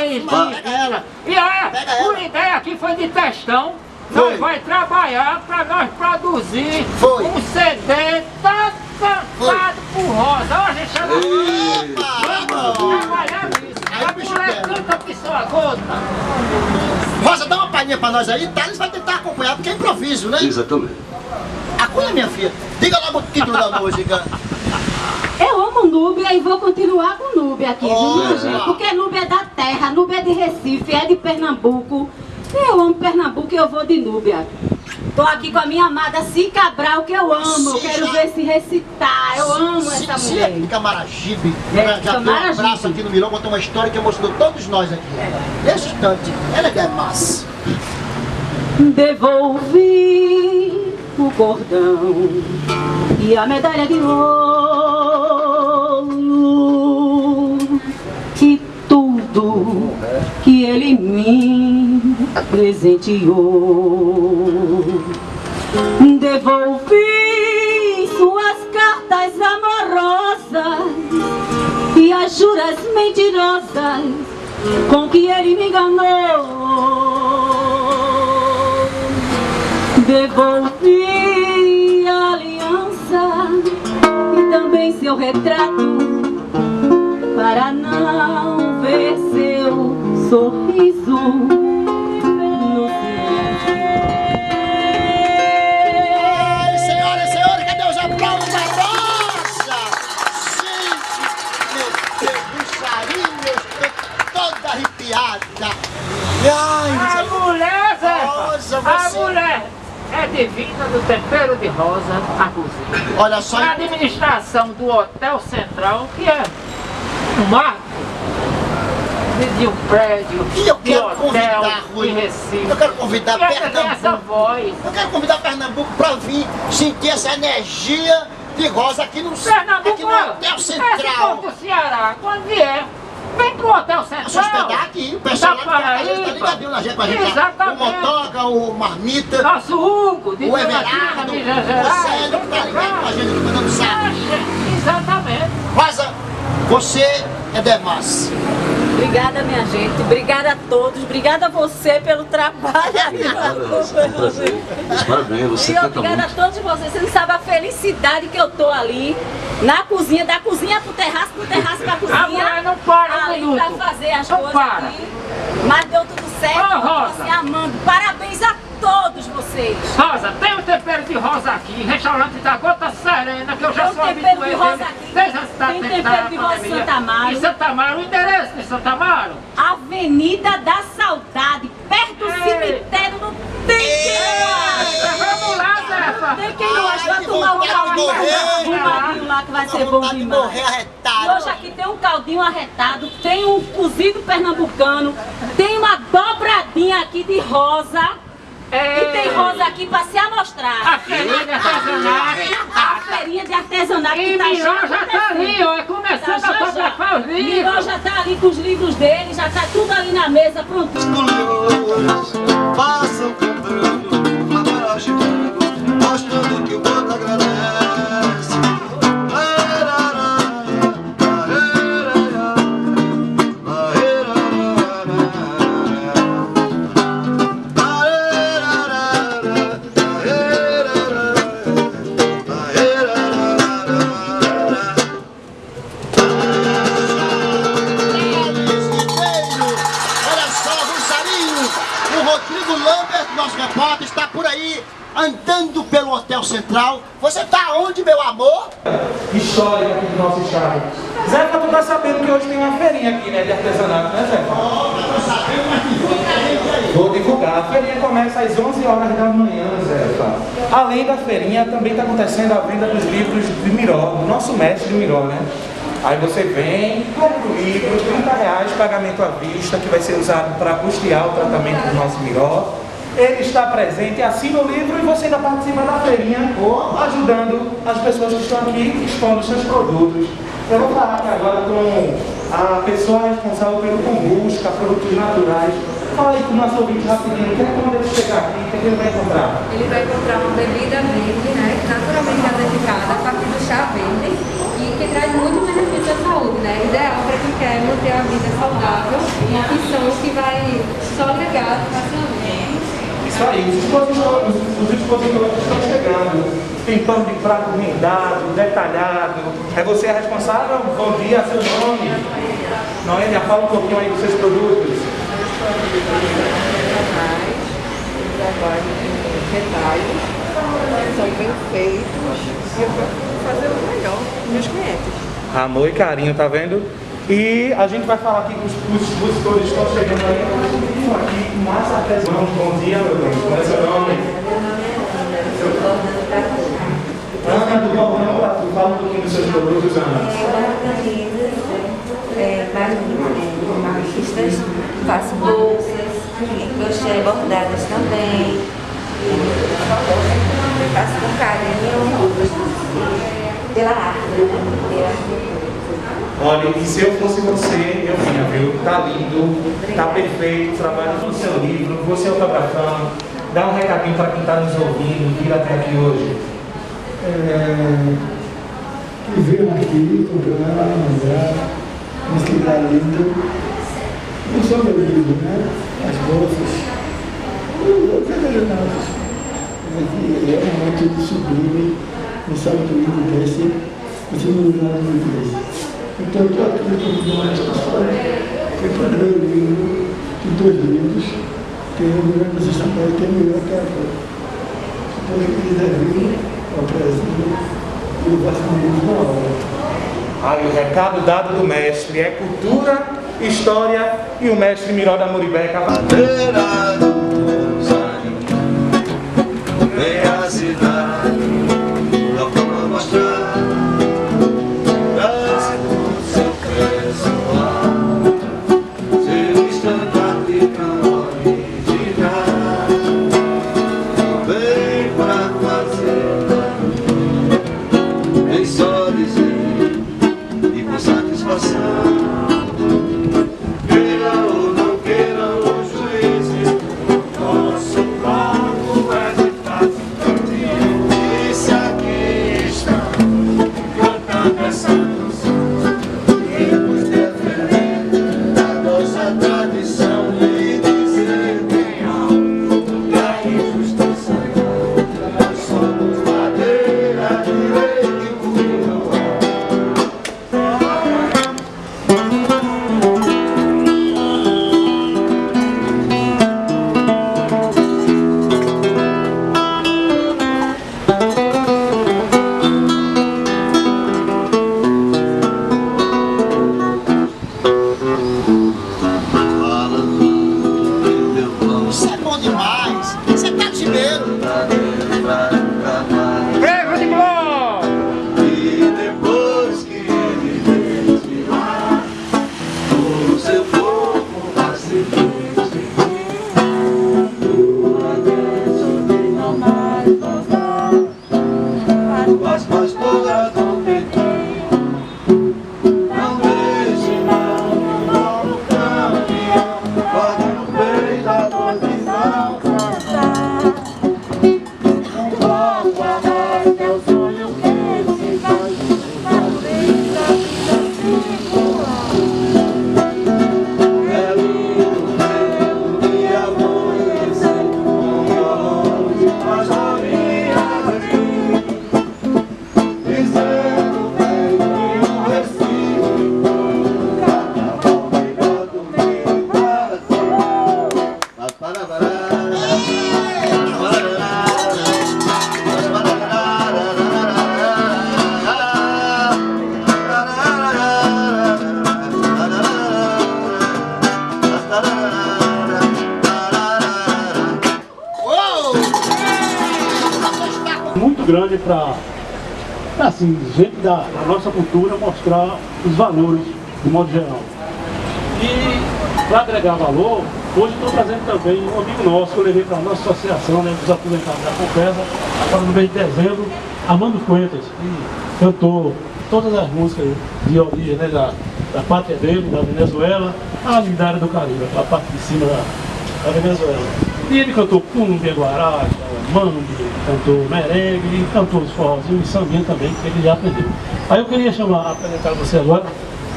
Pega ela. E olha, Pega ela. a ideia aqui foi de testão. Foi. Nós vai trabalhar para nós produzir Foi. um CD cantado por Rosa. Ó, gente, vamos trabalhar nisso. Aí A o bicho mulher pega. canta que só a gota. Rosa, dá uma palhinha pra nós aí. Thales vai tentar acompanhar, porque é improviso, né? Exatamente. Acolha, minha filha. Diga logo o título da música. Eu amo Núbia e vou continuar com Núbia aqui, Opa! viu, gente? Porque Núbia é da terra, Núbia é de Recife, é de Pernambuco. Eu amo Pernambuco e eu vou de Núbia. Tô aqui com a minha amada Ci Cabral, que eu amo. Ci Quero já- ver se recitar. Eu amo essa Se mulher. é de Camaragibe, É, já deu um Camaragibe. abraço aqui no Miró, contou uma história que emocionou todos nós aqui. Nesse instante, ela é massa. Devolvi o cordão e a medalha de ouro e tudo que ele me presenteou. Devolvi suas cartas amorosas e as juras mentirosas com que ele me enganou. Devolvi a aliança e também seu retrato para não ver seu sorriso no silêncio. mulher é divina do tempero de rosa na cozinha. Olha só. A administração do Hotel Central, que é um marco de um prédio, E eu de quero hotel, convidar, de Rui, Recife. eu quero convidar E essa tem essa Pernambuco. voz. Eu quero convidar Pernambuco para vir sentir essa energia de rosa aqui no Pernambuco, Hotel esse Central. povo do Ceará, quando vier, vem pro Hotel Central. Se hospedar aqui, o pessoal lá de Fortaleza tá ligadinho na gente, com a gente. Exatamente. O Motoca, o Marmita, Nosso Hugo, de o Everardo, Everardo, Minas o Gerais. Célio, que tá ligado com a gente, que mandando saco. Exatamente. Rosa, você é demais. Obrigada, minha gente. Obrigada a todos. Obrigada a você pelo trabalho. Parabéns, você E canta obrigada a muito. todos vocês. Você não sabe a felicidade que eu tô ali na cozinha, da cozinha pro terraço pra cozinha. A mulher não para ali um pra minuto. fazer as Não coisas para. aqui. Mas deu tudo certo. Ô, Rosa. Você amando. Parabéns a todos vocês. Rosa, tem o tempero de rosa aqui, restaurante da Gota Serena, que eu já Tem sou o tempero habitué de rosa dele aqui. desde antes da Tem tempero de rosa em Santa Amaro. Em Santa Amaro, o endereço de Santa Amaro? Avenida da Saudade, perto do Ei. cemitério, não tem quem não acha. Vamos lá, Zefa. Tem quem não acha, vai Ai, que tomar um vontade de caldinho morrer. arrumadinho lá que vai ser bom Vontade de morrer demais. arretado. E hoje aqui tem um caldinho arretado, tem um cozido pernambucano, tem uma dobradinha aqui de rosa. E tem rosa aqui para se amostrar. A feirinha de artesanato. A feirinha de artesanato E que tá Miró já tá ali, ó, começando a fotografar os Miró livros. já tá ali com os livros dele, já tá tudo ali na mesa, pronto. Passam comprando, uma para chegando, mostrando que o povo agradece. Olha só, Rosarinho, o Rodrigo Lambert, nosso repórter, está por aí, andando pelo Hotel Central. Você está onde, meu amor? Histórica aqui do nosso estado. Zefa, tu tá sabendo que hoje tem uma feirinha aqui, né, de artesanato, né, Zefa? Vou divulgar. A feirinha começa às 11 horas da manhã, Zefa. Além da feirinha, também está acontecendo a venda dos livros de Miró, do nosso mestre Miró, né? Aí você vem, compra o livro, R$30, pagamento à vista, que vai ser usado para custear o tratamento do nosso Miró. Ele está presente, assina o livro e você ainda participa da feirinha, ajudando as pessoas que estão aqui expondo seus produtos. Eu vou falar aqui agora com a pessoa responsável pelo Combusca, produtos naturais. Fala aí com o nosso ouvinte rapidinho, quando ele chegar aqui, o que ele vai encontrar? Ele vai encontrar uma bebida verde, né, naturalmente gaseificada, a partir do chá verde, e que traz muito benefício à saúde, né, ideal para quem quer manter a vida saudável, e são os que vai só agregar facilmente. Isso aí, os expositores estão chegando. Tem pano de prato rendado, detalhado. É você a responsável? Bom dia, seu nome. Noêmia, fala um pouquinho aí dos seus produtos. Trabalho de retalhos, são bem feitos, e eu vou fazer o melhor para meus clientes. Amor e carinho, tá vendo? E a gente vai falar aqui com os expositores que estão chegando aí. Um aqui, Márcia Artesão. Bom dia, meu bem. Qual é o seu nome? Ana do Balão Tatu. Fala um pouquinho dos seus produtos, Ana. Marquistas, faço bolsas, crochê bordadas também. Faço com carinho pela arte. Olha, e se eu fosse você, eu vinha, viu? Tá lindo, tá perfeito, trabalha no seu livro, você autografando. Dá um recadinho para quem está nos ouvindo, vir até aqui hoje. Que veio aqui comprar, mandar, mas que tá lindo. Não só meu livro, né? As bolsas, os artesanatos. Aqui é um método sublime, um salto lindo desse, você não usa muito desse. Então, estou aqui com uma história, preparei o livro, tem 2 livros, tem o Grande do São Paulo e tem o Melhor que agora. Então, quem quiser vir ao Brasil, eu faço um livro na hora. Aí o recado dado do mestre é cultura, história e o mestre Miró da Muribeca. Bandeira do Rosário, cidade, da forma mostrar Brasil com seu preço alto, seu estandarte tão original. Vem pra fazenda, vem só dizer e com satisfação. Queira ou não queiram os juízes, nosso pago é de fato caminho. E se aqui está cantando essa canção, iremos defender a nossa tradição e dizer bem alto que a injustiça nós somos madeira, direito e união. Isso é bom demais. Isso é cativeiro. Frevo de bló! E depois que ele desfilar, todo o seu corpo vai se despedir. Tua Deus tem não mais voltar, mas pastora do Pequim, não deixe não no caminhão, guarde no peito a posição. Muito grande para assim, gente da nossa cultura mostrar os valores, de modo geral. E para agregar valor, hoje estou trazendo também um amigo nosso que eu levei para a nossa associação, né, dos aposentados da Confesa, agora no mês de dezembro, Armando Fuentes, que cantou todas as músicas de origem, né, da pátria dele, da Venezuela, a Lindária do Caribe, a parte de cima da Venezuela. E ele cantou cumbia, guaracha, mambo, cantou merengue, e cantou os forrozinhos e sambinha também, que ele já aprendeu. Aí eu queria apresentar você agora,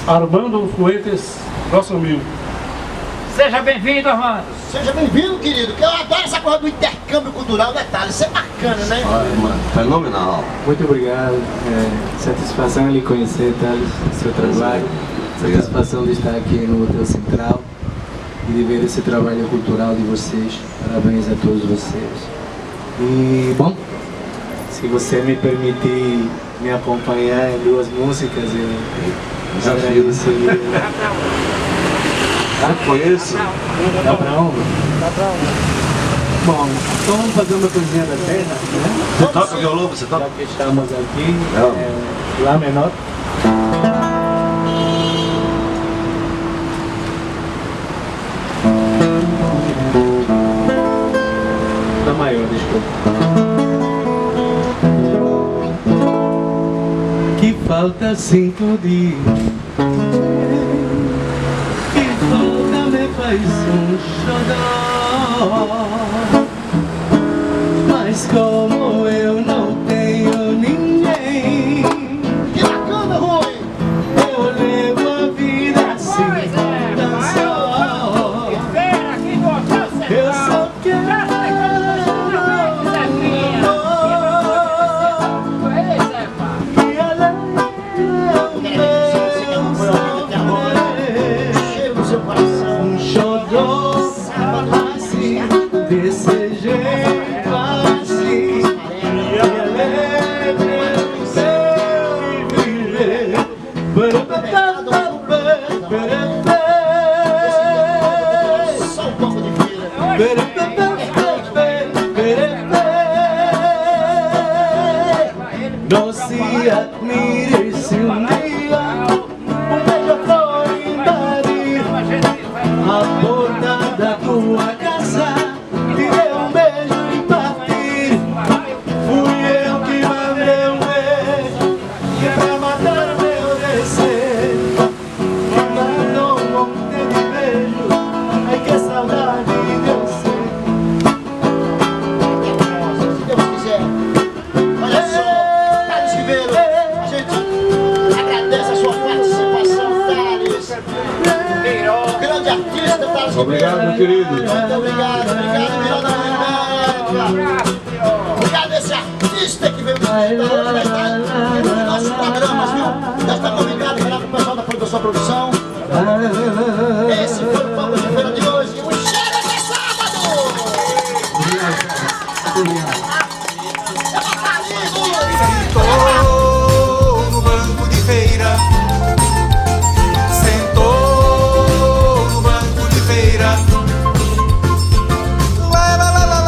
Armando Fuentes, nosso amigo. Seja bem-vindo, Armando. Seja bem-vindo, querido, que eu adoro essa coisa do intercâmbio cultural, detalhe, isso é bacana, né? Fenomenal. Muito obrigado. Satisfação em lhe conhecer, Thales, seu trabalho. Satisfação de estar aqui no Hotel Central e de ver esse trabalho cultural de vocês. Parabéns a todos vocês. E, bom, se você me permitir me acompanhar em duas músicas, eu agradeceria. Conheço. Dá pra uma? Dá pra uma. Bom, então vamos fazer uma coisinha da terra, né? Você toca violão? Você toca? Já que estamos aqui, Lá menor. Lá maior, desculpa. Que falta sinto de me faz xodó, mas como eu não tenho ninguém, que bacana, Rui! eu levo a vida assim, tão só. Eu só quero desse jeito assim. e admire se um dia beija-flor invadir a porta da tua casa, te deu um beijo e partir. Fui eu que mandei um beijo pra matar meu desejo. Me mandou um monte de beijo, ai que saudade de você. Se Deus quiser. Olha só, Thales Ribeiro, a gente agradece a sua participação, Thales. Grande artista, Thales Ribeiro. Obrigado, meu querido. Muito obrigado, Miranda Moimenta. Obrigado a esse artista que veio visitar nos nossos programas, viu? Já está convidado para o pessoal da sua produção. Esse foi o Papo de Feira de hoje. O cheiro é sábado! Obrigado.